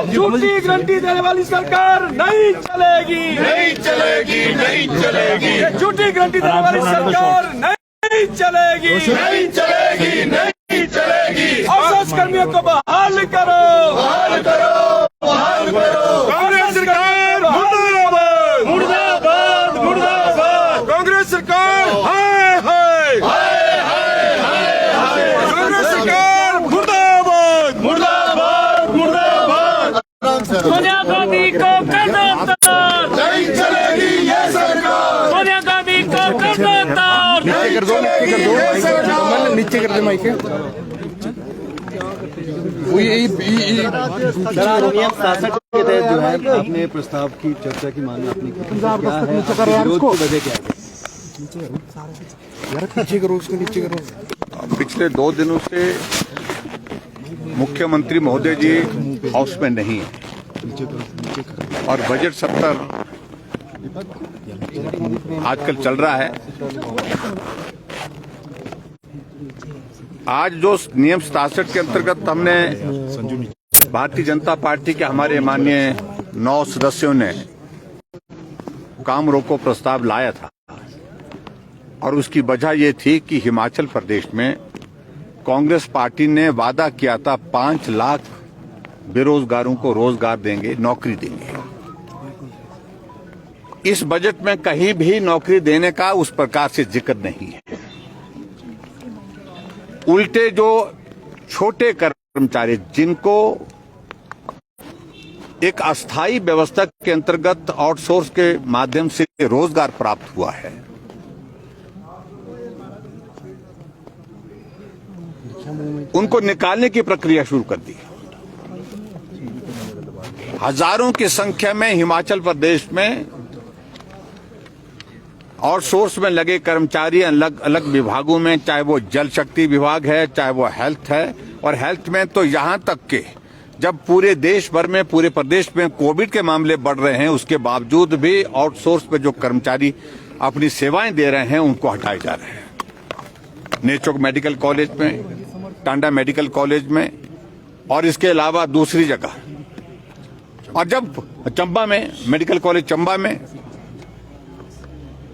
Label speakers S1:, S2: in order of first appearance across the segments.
S1: झूठी गारंटी देने वाली सरकार नहीं चलेगी,
S2: नहीं चलेगी, नहीं चलेगी,
S1: ये झूठी गारंटी देने वाली सरकार नहीं चलेगी,
S2: नहीं चलेगी, नहीं चलेगी।
S1: आवास कर्मियों को बहाल करो,
S2: बहाल करो, बहाल करो।
S1: कांग्रेस सरकार मुर्दाबाद, मुर्दाबाद, मुर्दाबाद। कांग्रेस सरकार हाय हाय,
S2: हाय हाय हाय हाय।
S1: कांग्रेस सरकार मुर्दाबाद,
S2: मुर्दाबाद, मुर्दाबाद।
S3: सोनिया गांधी को करना तार,
S2: नहीं चलेगी ये सरकार,
S3: सोनिया गांधी को करना तार।
S2: नहीं चलेगी ये सरकार।
S4: नीचे कर दे माइक
S5: नियम 67 के तहत जो है आपने प्रस्ताव की चर्चा की मांग आपने की, क्या है विरोध की वजह क्या है?
S4: यार नीचे करो, उसको नीचे करो।
S6: पिछले 2 दिनों से मुख्यमंत्री महोदय जी हाउस में नहीं है और बजट सत्र आजकल चल रहा है। आज जो नियम 67 के अंतर्गत हमने भारतीय जनता पार्टी के हमारे माननीय 9 सदस्यों ने काम रोको प्रस्ताव लाया था और उसकी वजह ये थी कि हिमाचल प्रदेश में कांग्रेस पार्टी ने वादा किया था 5 लाख बेरोजगारों को रोजगार देंगे, नौकरी देंगे। इस बजट में कहीं भी नौकरी देने का उस प्रकार से जिक्र नहीं है। उल्टे जो छोटे कर्मचारी जिनको एक अस्थायी व्यवस्था के अंतर्गत आउटसोर्स के माध्यम से रोजगार प्राप्त हुआ है, उनको निकालने की प्रक्रिया शुरू कर दी। हजारों की संख्या में हिमाचल प्रदेश में आउटसोर्स में लगे कर्मचारी अलग अलग विभागों में, चाहे वो जल शक्ति विभाग है, चाहे वो हेल्थ है, और हेल्थ में तो यहां तक के जब पूरे देश भर में, पूरे प्रदेश में कोविड के मामले बढ़ रहे हैं, उसके बावजूद भी आउटसोर्स में जो कर्मचारी अपनी सेवाएं दे रहे हैं उनको हटाए जा रहे हैं। नेचोक मेडिकल कॉलेज में, टांडा मेडिकल कॉलेज में और इसके अलावा दूसरी जगह, और जब चंबा में, मेडिकल कॉलेज चंबा में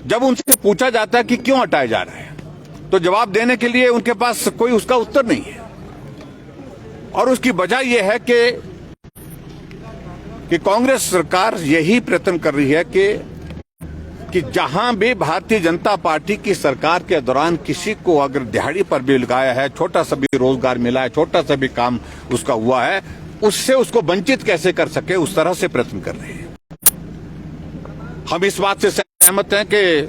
S6: जब उनसे पूछा जाता है कि क्यों हटाए जा रहे हैं, तो जवाब देने के लिए उनके पास कोई उसका उत्तर नहीं है। और उसकी वजह यह है कि कांग्रेस सरकार यही प्रयत्न कर रही है कि जहां भी भारतीय जनता पार्टी की सरकार के दौरान किसी को अगर दिहाड़ी पर भी लगाया है, छोटा सा भी रोजगार मिला है, छोटा सा भी काम उसका हुआ है, उससे उसको वंचित कैसे कर सके, उस तरह से प्रयत्न कर रहे हैं। हम इस बात से सहमत हैं कि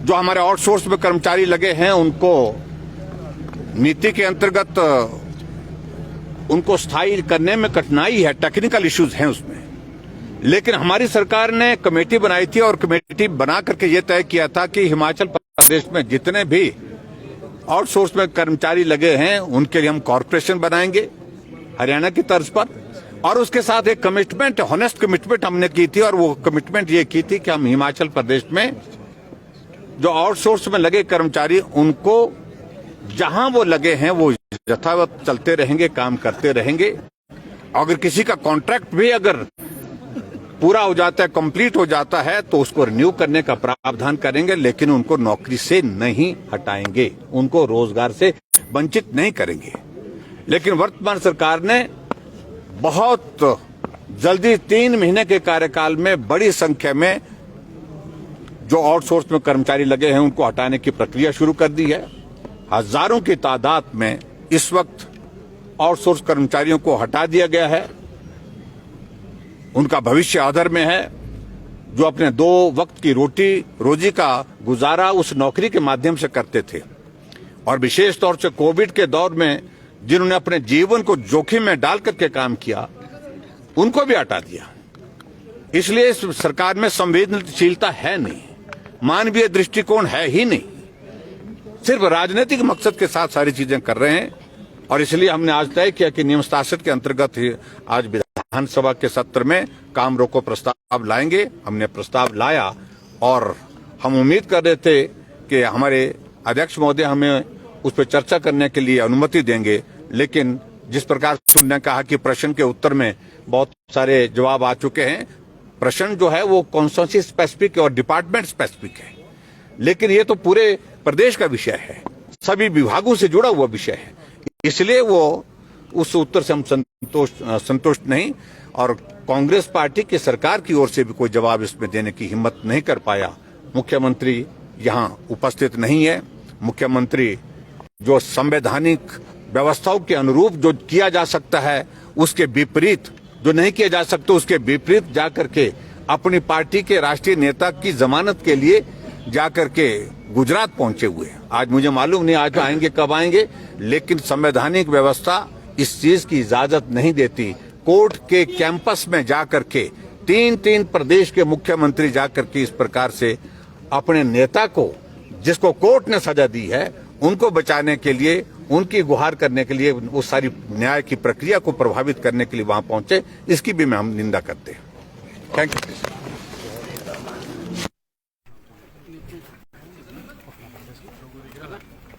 S6: जो हमारे आउटसोर्स में कर्मचारी लगे हैं उनको नीति के अंतर्गत उनको स्थायी करने में कठिनाई है, टेक्निकल इश्यूज हैं उसमें। लेकिन हमारी सरकार ने कमेटी बनाई थी और कमेटी बना करके ये तय किया था कि हिमाचल प्रदेश में जितने भी आउटसोर्स में कर्मचारी लगे हैं उनके लिए हम कॉर्पोरेशन बनाएंगे हरियाणा की तर्ज पर। और उसके साथ एक कमिटमेंट, ऑनेस्ट कमिटमेंट हमने की थी, और वो कमिटमेंट ये की थी कि हम हिमाचल प्रदेश में जो आउटसोर्स में लगे कर्मचारी उनको जहां वो लगे हैं वो यथावत चलते रहेंगे, काम करते रहेंगे। अगर किसी का कॉन्ट्रैक्ट भी अगर पूरा हो जाता है, कंप्लीट हो जाता है, तो उसको रिन्यू करने का प्रावधान करेंगे, लेकिन उनको नौकरी से नहीं हटाएंगे, उनको रोजगार से वंचित नहीं करेंगे। लेकिन वर्तमान सरकार ने बहुत जल्दी 3 महीने के कार्यकाल में बड़ी संख्या में जो आउटसोर्स में कर्मचारी लगे हैं उनको हटाने की प्रक्रिया शुरू कर दी है। हजारों की तादाद में इस वक्त आउटसोर्स कर्मचारियों को हटा दिया गया है। उनका भविष्य आधर में है। जो अपने 2 वक्त की रोजी का गुजारा उस नौकरी के माध्यम से करते थे, और विशेष तौर से कोविड के दौर में जिन्होंने अपने जीवन को जोखिम में डाल करके काम किया, उनको भी हटा दिया। इसलिए इस सरकार में संवेदनशीलता है नहीं, मानवीय दृष्टिकोण है ही नहीं, सिर्फ राजनीतिक मकसद के साथ सारी चीजें कर रहे हैं। और इसलिए हमने आज तय किया कि नियम 67 के अंतर्गत ही आज विधानसभा के सत्र में काम रोको प्रस्ताव लाएंगे। हमने प्रस्ताव लाया और हम उम्मीद कर रहे थे कि हमारे अध्यक्ष महोदय हमें उस पर चर्चा करने के लिए अनुमति देंगे, लेकिन जिस प्रकार से उन्होंने कहा कि प्रश्न के उत्तर में बहुत सारे जवाब आ चुके हैं, प्रश्न जो है वो कॉन्स्टिट्यूंसी स्पेसिफिक और डिपार्टमेंट स्पेसिफिक है, लेकिन ये तो पूरे प्रदेश का विषय है, सभी विभागों से जुड़ा हुआ विषय है, इसलिए वो उस उत्तर से हम संतुष्ट नहीं, और कांग्रेस पार्टी की सरकार की ओर से भी कोई जवाब इसमें देने की हिम्मत नहीं कर पाया। मुख्यमंत्री यहाँ उपस्थित नहीं है। मुख्यमंत्री जो संवैधानिक व्यवस्थाओं के अनुरूप जो किया जा सकता है उसके विपरीत, जो नहीं किया जा सकता उसके विपरीत जाकर के अपनी पार्टी के राष्ट्रीय नेता की जमानत के लिए जाकर के गुजरात पहुंचे हुए। आज मुझे मालूम नहीं आज आएंगे कब आएंगे, लेकिन संवैधानिक व्यवस्था इस चीज की इजाजत नहीं देती। कोर्ट के कैंपस में जाकर के तीन प्रदेश के मुख्यमंत्री जाकर के इस प्रकार से अपने नेता को, जिसको कोर्ट ने सजा दी है, उनको बचाने के लिए, उनकी गुहार करने के लिए, उस सारी न्याय की प्रक्रिया को प्रभावित करने के लिए वहां पहुंचे, इसकी भी हम निंदा करते हैं। Thank you.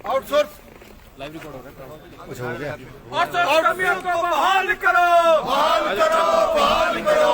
S2: आउटसोर्स
S1: कर्मियों को बहाल करो,
S2: बहाल करो, बहाल करो।